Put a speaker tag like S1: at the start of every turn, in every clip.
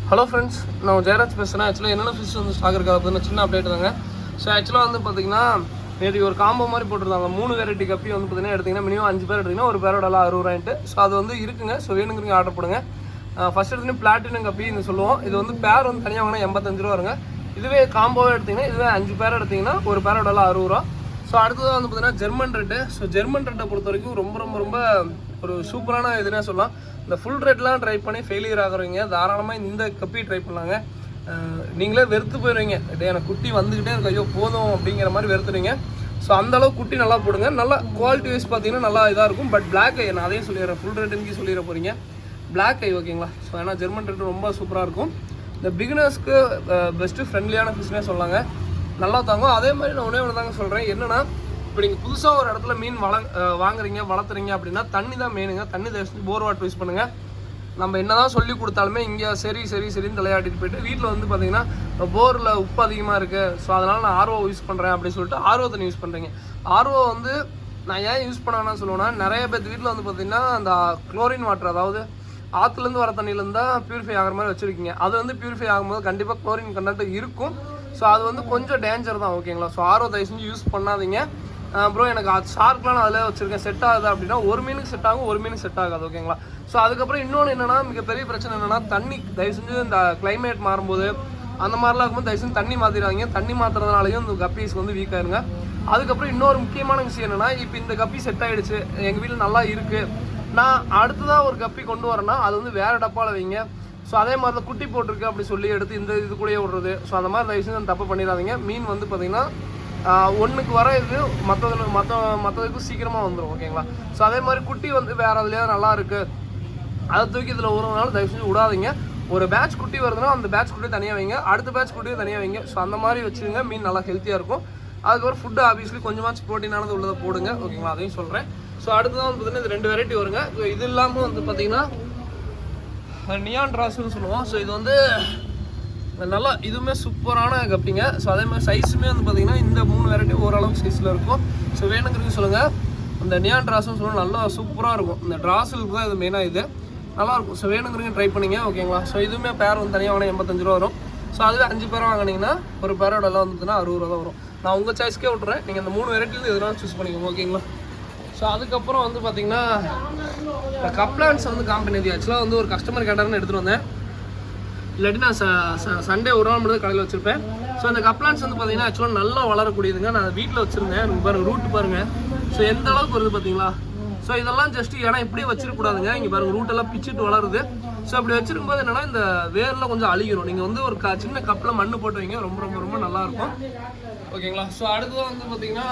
S1: Hello friends, நான் ஜெயராஜ் பேசுகிறேன். ஆக்சுவலாக என்னென்ன ஃபிஷ் வந்து ஸ்டாக் இருக்காது அப்படின்னு சின்ன அப்டேட் தாங்க. ஸோ ஆக்சுவலாக வந்து பார்த்தீங்கன்னா நேற்று ஒரு காம்போ மாதிரி போட்டிருந்தாங்க. 3 வெரைட்டி கப்பி வந்து பார்த்தீங்கன்னா எடுத்திங்கன்னா மினிமம் 5 பேர் எடுத்திங்கன்னா ஒரு பேரோட 60 ரூபாய்ட்டு. ஸோ அது வந்து இருக்குங்க. ஸோ வேணுங்கிறீங்க ஆர்டர் போடுங்க. ஃபஸ்ட் எடுத்துகிட்டு பிளாட்டினம் கப்பின்னு சொல்லுவோம். இது வந்து பேர் வந்து தனியாக வாங்கினா 85 ரூபா வருங்க. இதுவே காம்போவே எடுத்திங்கன்னா இதுவே 5 பேர் எடுத்திங்கன்னா ஒரு பேரோட 60 ரூபா. ஸோ அடுத்தது வந்து பார்த்தீங்கன்னா ஜெர்மன் ரெட்டு. ஸோ ஜெர்மன் ரெட்டை பொறுத்த வரைக்கும் ரொம்ப ஒரு சூப்பரான இதுனா சொல்லலாம். இந்த ஃபுல் ரெட்லாம் ட்ரை பண்ணி ஃபெயிலியர் ஆகுறவங்க தாராளமாக இந்த கப்பி ட்ரை பண்ணலாங்க. நீங்களே வெறுத்து போயிடுவீங்க, எனக்கு குட்டி வந்துக்கிட்டே இருக்கு, ஐயோ போதும் அப்படிங்கிற மாதிரி வெறுத்துடுவீங்க. ஸோ அந்தளவுக்கு குட்டி நல்லா போடுங்க. நல்லா குவாலிட்டி வைஸ் பார்த்தீங்கன்னா நல்லா இதாக இருக்கும். பட் பிளாக் ஐ நான் அதையும் சொல்லிடுறேன், ஃபுல் ரெட்டுன்னு சொல்லிட போகிறீங்க. பிளாக் ஐ ஓகேங்களா. ஸோ ஏன்னா ஜெர்மன் ரெட்டு ரொம்ப சூப்பராக இருக்கும். இந்த பிகினர்ஸ்க்கு பெஸ்ட்டு ஃப்ரெண்ட்லியான ஃபிஷ்னே சொல்லாங்க, நல்லா தாங்க. அதே மாதிரி நான் ஒன்று தாங்க சொல்கிறேன், என்னென்னா இப்போ நீங்கள் புதுசாக ஒரு இடத்துல மீன் வாங்குறீங்க வளர்த்துறீங்க அப்படின்னா தண்ணி தான் மெயினுங்க. தண்ணி போர் வாட்டர் யூஸ் பண்ணுங்கள். நம்ம என்ன தான் சொல்லி கொடுத்தாலுமே இங்கே சரின்னு தலையாட்டிட்டு போயிட்டு வீட்டில் வந்து பார்த்தீங்கன்னா போரில் உப்பு அதிகமாக இருக்குது, ஸோ அதனால் நான் ஆர்ஓ யூஸ் பண்ணுறேன் அப்படின்னு சொல்லிட்டு ஆர்ஓ தண்ணி யூஸ் பண்ணுறீங்க. ஆர்ஓ வந்து நான் ஏன் யூஸ் பண்ணேன்னு சொல்லுவேன்னா, நிறைய பேர் வீட்டில் வந்து பார்த்தீங்கன்னா அந்த குளோரின் வாட்டர், அதாவது ஆற்றுலேருந்து வர தண்ணியிலேருந்து தான் ப்யூரிஃபை ஆகிற மாதிரி வச்சுருக்கீங்க. அது வந்து ப்யூரிஃபை ஆகும்போது கண்டிப்பாக குளோரின் கண்டென்ட் இருக்கும். ஸோ அது வந்து கொஞ்சம் டேஞ்சர் தான் ஓகேங்களா. ஸோ ஆர்ஓ தயவு செஞ்சு யூஸ் பண்ணாதீங்க. ப்ரோ எனக்கு அது ஷார்க்லாம் நான் அதில் வச்சுருக்கேன், செட் ஆகுது அப்படின்னா ஒரு மீனுக்கு செட் ஆகும், ஒரு மீனுக்கு செட் ஆகாது ஓகேங்களா. ஸோ அதுக்கப்புறம் இன்னொன்று என்னென்னா, மிகப்பெரிய பிரச்சனை என்னென்னா தண்ணி. தயவு செஞ்சு இந்த கிளைமேட் மாறும்போது அந்த மாதிரிலாம் இருக்கும்போது தயவு செஞ்சு தண்ணி மாற்றிடாதீங்க. தண்ணி மாற்றுறதுனாலையும் இந்த கப்பீஸ் வந்து வீக் ஆயிருங்க. அதுக்கப்புறம் இன்னொரு முக்கியமான விஷயம் என்னென்னா, இப்போ இந்த கப்பி செட் ஆகிடுச்சு, எங்கள் வீட்டில் நல்லா இருக்குது, நான் அடுத்ததாக ஒரு கப்பி கொண்டு வரேன்னா அது வந்து வேறு டப்பாவில் வைங்க. ஸோ அதே மாதிரி தான் குட்டி போட்டிருக்கு அப்படி சொல்லி எடுத்து இந்த இது கூடயே விடுறது. ஸோ அந்த மாதிரி தயவு செஞ்சு தப்பு பண்ணிடாதீங்க. மீன் வந்து பார்த்திங்கன்னா ஒன்றுக்கு வர இது மற்றதுக்கும் சீக்கிரமாக வந்துடும் ஓகேங்களா. ஸோ அதே மாதிரி குட்டி வந்து வேறு அதுலேயே நல்லா இருக்குது, அதை தூக்கி இதில் உறவுனாலும் தயவு செஞ்சு விடாதீங்க. ஒரு பேட்ச் குட்டி வருதுன்னா அந்த பேட்ச் குட்டி தனியாக வைங்க, அடுத்த பேட்ச் குட்டியும் தனியாக வைங்க. ஸோ அந்த மாதிரி வச்சுருங்க, மீன் நல்லா ஹெல்த்தியாக இருக்கும். அதுக்கப்புறம் ஃபுட்டு ஆப்வியஸ்லி கொஞ்சமாச்சும் ப்ரோட்டீனானது உள்ளதை போடுங்க ஓகேங்களா, அதையும் சொல்கிறேன். ஸோ அடுத்ததான் வந்து பார்த்தீங்கன்னா இது 2 வெரைட்டி வருங்க. இது இல்லாமல் வந்து பார்த்திங்கன்னா நியான் ட்ராஸ்ன்னு சொல்லுவோம். ஸோ இது வந்து நல்லா இதுவுமே சூப்பரான கப்பிங்க. ஸோ அதே மாதிரி சைஸுமே வந்து பார்த்திங்கன்னா இந்த 3 வெரைட்டி ஓரளவுக்கு சைஸில் இருக்கும். ஸோ வேணுங்கிறது சொல்லுங்கள். இந்த நியான் ட்ராஸ்ன்னு சொல்லுவோம், நல்லா சூப்பராக இருக்கும். இந்த ட்ராஸுக்கு தான் இது மெயினாக இது நல்லாயிருக்கும். ஸோ வேணுங்கிறீங்க ட்ரை பண்ணிங்க ஓகேங்களா. ஸோ இதுவுமே பேர் வந்து தனியாக வாங்கினா 85 ரூபா வரும். ஸோ அதுவே 5 பேராக வாங்கினீங்கன்னா ஒரு பேரோட எல்லாம் வந்துச்சுன்னா 60 ரூபா தான் வரும். நான் உங்கள் சாய்ஸ்க்கே விட்டுறேன், நீங்கள் இந்த 3 வெரைட்டியில் எதுனாலும் சூஸ் பண்ணிக்கோங்க ஓகேங்களா. ஸோ அதுக்கப்புறம் வந்து பார்த்திங்கன்னா கப்லான்ஸ் வந்து காம்பனி ஆக்சுவலாக வந்து ஒரு கஸ்டமர் கேட்டார்னு எடுத்துகிட்டு வந்தேன். இல்லாட்டி நான் சண்டே ஒரு நாள் மட்டும் கடையில் வச்சுருப்பேன். ஸோ அந்த கப்லான்ஸ் வந்து பார்த்திங்கன்னா ஆக்சுவலாக நல்லா வளரக்கூடியதுங்க. நான் வீட்டில் வச்சுருந்தேன். எனக்கு பாருங்கள் ரூட்டு பாருங்கள். ஸோ எந்த அளவுக்கு வருது பார்த்தீங்களா. ஸோ இதெல்லாம் ஜஸ்ட்டு ஏன்னா இப்படியே வச்சிருக்கூடாதுங்க. இங்கே பாருங்கள் ரூட்டெல்லாம் பிச்சுட்டு வளருது. ஸோ அப்படி வச்சிருக்கும்போது என்னென்னா இந்த வேரில் கொஞ்சம் அழிகிறோம். நீங்கள் வந்து ஒரு சின்ன கப்பில் மண் போட்டு வைங்க, ரொம்ப நல்லாயிருக்கும் ஓகேங்களா. ஸோ அடுத்ததான் வந்து பார்த்திங்கன்னா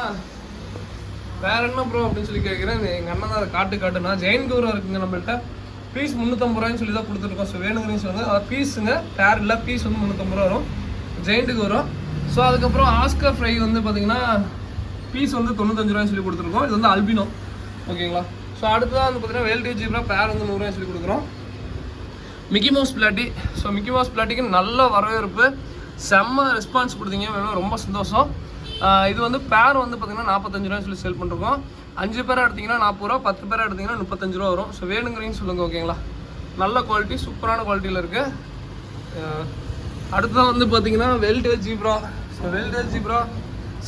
S1: வேறு என்ன ப்ரோ அப்படின்னு சொல்லி கேட்குறேன். எங்கள் அண்ணன் தான் அதை காட்டுனா ஜெயின் கௌரவம் இருக்குங்க நம்மள்கிட்ட. பீஸ் 350 ரூபாய்ன்னு சொல்லி தான் கொடுத்துருக்கோம். ஸோ வேணுங்கிறீங்க சொல்லுங்கள். அது பீஸுங்க, பேர் இல்லை, பீஸ் வந்து 350 ரூபா வரும், ஜெயிண்ட்டுக்கு வரும். ஸோ அதுக்கப்புறம் ஆஸ்கர் ஃப்ரை வந்து பார்த்திங்கன்னா பீஸ் வந்து 95 ரூபாய்ன்னு சொல்லி கொடுத்துருக்கோம். இது வந்து அல்பினோ ஓகேங்களா. ஸோ அடுத்ததான் வந்து பார்த்திங்கன்னா வேல்டேஜ் ஜீப்ரா பேர் வந்து 100 ரூபாய்ன்னு சொல்லி கொடுக்குறோம். மிக்கி மவுஸ் பிளாட்டி. ஸோ மிக்கி மவுஸ் பிளாட்டிக்கு நல்ல வரவேற்பு, செம்ம ரெஸ்பான்ஸ் கொடுத்தீங்க, வேணும் ரொம்ப சந்தோஷம். இது வந்து பேர் வந்து பார்த்திங்கன்னா 45 ரூபாய்ன்னு சொல்லி சேல் பண்ணிருக்கோம். 5 பேராக எடுத்திங்கன்னா 40 ரூபா, 10 பேராக எடுத்திங்கன்னா 35 ரூபா வரும். ஸோ வேணுங்கிறீங்கன்னு சொல்லுங்கள் ஓகேங்களா. நல்ல குவாலிட்டி, சூப்பரான குவாலிட்டியில் இருக்குது. அடுத்ததான் வந்து பார்த்திங்கன்னா வெல்டேஜ் ஜீப்ரா. ஸோ வெல்டேஜ் ஜீப்ரா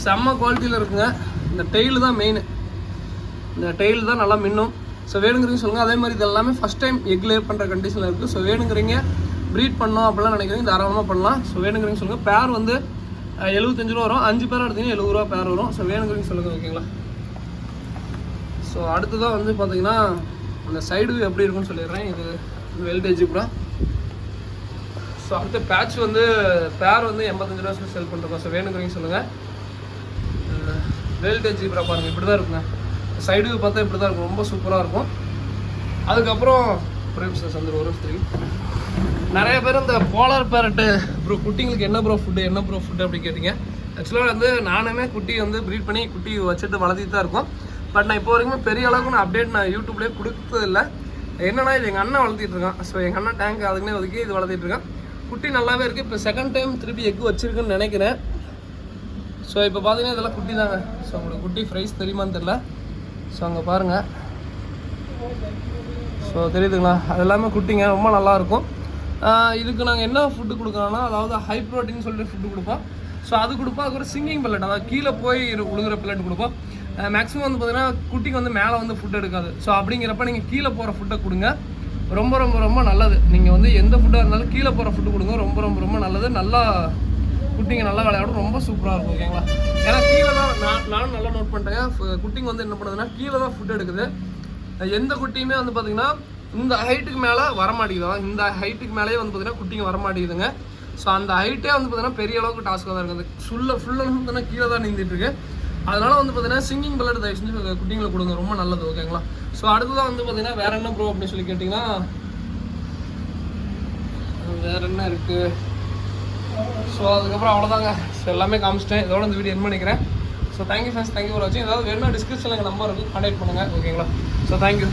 S1: செம்ம குவாலிட்டியில் இருக்குங்க. இந்த டெய்லு தான் மெயின், இந்த டெய்ல் தான் நல்லா மின்னும். ஸோ வேணுங்கிறீங்க சொல்லுங்கள். அதே மாதிரி இது எல்லாமே ஃபஸ்ட் டைம் எக் லே பண்ணுற கண்டிஷனில் இருக்குது. ஸோ வேணுங்கிறீங்க ப்ரீட் பண்ணோம் அப்படிலாம் நினைக்கிறீங்க, தாராளமாக பண்ணலாம். ஸோ வேணுங்கிறீங்க சொல்லுங்கள். பேர் வந்து 75 ரூபா வரும், 5 பேராக எடுத்திங்கன்னா 70 ரூபா பேர் வரும். ஸோ வேணுங்கிறீங்க சொல்லுங்கள் ஓகேங்களா. ஸோ அடுத்ததான் வந்து பார்த்திங்கன்னா அந்த சைடு எப்படி இருக்குன்னு சொல்லிடுறேன். இது வெல்டேஜ் ஜீப்ரா. ஸோ அடுத்த பேட்ச் வந்து பேர் வந்து 85 ரூபா சொல்லி செல் பண்ணுறோம். ஸோ வேணுங்கிறீங்க சொல்லுங்கள். வெல்டேஜ் ஜீப்ரா பாருங்கள், இப்படி தான் இருக்குங்க. சைடு பார்த்தா இப்படி தான் இருக்கும், ரொம்ப சூப்பராக இருக்கும். அதுக்கப்புறம் ஒரே பிஸ்னஸ் வந்து ஒரு வருஷத்துக்கு நிறைய பேர் இந்த போலார் பேரட்டு ப்ரோ குட்டிங்களுக்கு என்ன ப்ரோ ஃபுட்டு அப்படி கேட்டிங்க. ஆக்சுவலாக வந்து நானுமே குட்டி வந்து ப்ரீட் பண்ணி குட்டி வச்சுட்டு வளர்த்திட்டு தான் இருக்கும். பட் நான் இப்போ வரைக்கும் பெரிய அளவுக்கு நான் அப்டேட் நான் யூடியூப்லேயே கொடுத்ததில்லை. என்னன்னா இது எங்கள் அண்ணன் வளர்த்திட்டு இருக்கான். ஸோ எங்கள் அண்ணன் டேங்க் அதுக்குன்னே ஒதுக்கி இது வளர்த்திட்டு இருக்கான். குட்டி நல்லாவே இருக்குது. இப்போ செகண்ட் டைம் திருப்பி எக் வச்சுருக்குன்னு நினைக்கிறேன். ஸோ இப்போ பார்த்தீங்கன்னா இதெல்லாம் குட்டி தாங்க. ஸோ உங்களுக்கு குட்டி ப்ரைஸ் தெரியுமான்னு தெரில. ஸோ அங்கே பாருங்கள். ஸோ தெரியுதுங்களா, அது எல்லாமே குட்டிங்க, ரொம்ப நல்லாயிருக்கும். இதுக்கு நாங்கள் என்ன ஃபுட்டு கொடுக்குறோன்னா, அதாவது ஹை ப்ரோட்டீன் சொல்லிட்டு ஃபுட்டு கொடுப்போம். ஸோ அது கொடுப்போம். அதுக்கப்புறம் சிங்கிங் பில்லட், அதாவது கீழே போய் உழுகுற பில்லட் கொடுப்போம். மேக்ஸிமம் வந்து பார்த்தீங்கன்னா குட்டிக்கு வந்து மேலே வந்து ஃபுட் எடுக்காது. ஸோ அப்படிங்கிறப்ப நீங்கள் கீழே போகிற ஃபுட்டை கொடுங்க. ரொம்ப ரொம்ப ரொம்ப நல்லது. நீங்கள் வந்து எந்த ஃபுட்டாக இருந்தாலும் கீழே போகிற ஃபுட்டு கொடுங்க. ரொம்ப ரொம்ப ரொம்ப நல்லது. நல்லா குட்டிங்க நல்லா விளையாடும், ரொம்ப சூப்பராக இருக்கும். ஓகேங்களா? ஏன்னா கீழே தான் நானும் நல்லா நோட் பண்ணிட்டேன். குட்டிங்க வந்து என்ன பண்ணுதுன்னா கீழே தான் ஃபுட் எடுக்குது. எந்த குட்டியுமே வந்து பார்த்தீங்கன்னா இந்த ஹைட்டுக்கு மேலே வரமாட்டேங்குது. இந்த ஹைட்டுக்கு மேலேயே வந்து பார்த்தீங்கன்னா குட்டிங்க வரமாட்டேங்குதுங்க. ஸோ அந்த ஹைட்டே வந்து பார்த்தீங்கன்னா பெரிய அளவுக்கு டாஸ்க்காக தான் இருக்குது. ஃபுல்லாக வந்து பார்த்தீங்கன்னா கீழே தான் நீந்திட்டுருக்கு. அதனால் வந்து பார்த்தீங்கன்னா சிங்கிங் பில்லட் தயவு செஞ்சு குட்டிங்களை கொடுங்க, ரொம்ப நல்லது. ஓகேங்களா? ஸோ அடுத்ததான் வந்து பார்த்தீங்கன்னா வேறு என்ன ப்ரோ அப்படின்னு சொல்லி கேட்டிங்கன்னா, வேறு என்ன இருக்குது? ஸோ அதுக்கப்புறம் அவ்வளோதாங்க. ஸோ எல்லாமே காமிச்சிட்டேன். இதோட இந்த வீடியோ என் பண்ணிக்கிறேன். So thank you friends, thank you for வாட்சிங். ஏதாவது வேணும்னா டிஸ்கிரிப்ஷனில் எங்கள் நம்பர் இருக்குது, கான்டாக்ட் பண்ணுங்கள். ஓகேங்களா? So thank you.